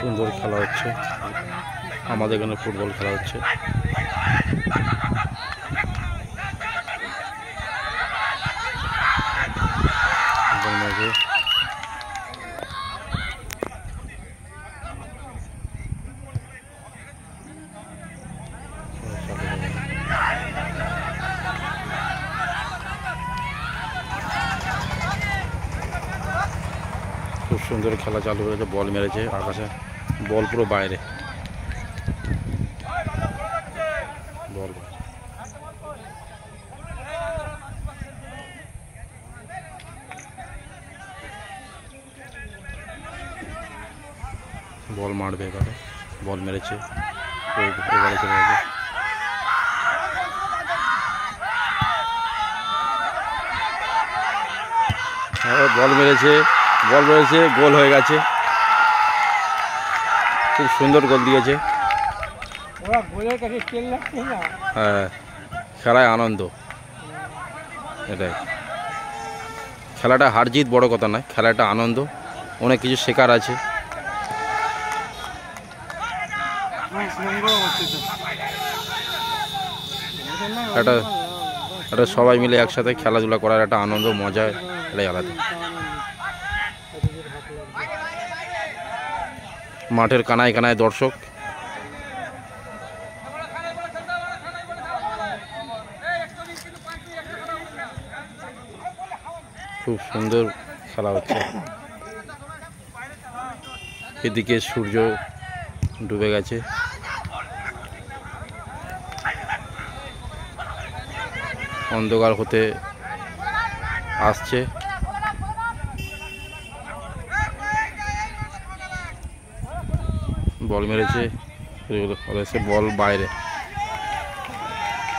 সুন্দর খেলা হচ্ছে, আমাদের এখানে ফুটবল খেলা হচ্ছে। খুব সুন্দর খেলা চালু হয়েছে, বল মেরেছে আকাশে, বল পুরো বাইরে, বল বল মারবে এবারে, বল মেরেছে, এবারে চলে যাবে। বল মেরেছে, গোল হয়ে গেছে, খুব সুন্দর গোল দিয়েছে। হ্যাঁ, খেলায় আনন্দ, এটাই খেলাটা, হার জিত বড় কথা নয়, খেলাটা আনন্দ, অনেক কিছু শেখার আছে। এটা সবাই মিলে একসাথে খেলাধুলা করার একটা আনন্দ, মজা, এটাই আলাদা। মাঠের কানায় কানায় দর্শক, খুব সুন্দর খেলা হচ্ছে। এদিকে সূর্য ডুবে গেছে, অন্ধকার হতে আসছে। বল মেরেছে, বল বাইরে।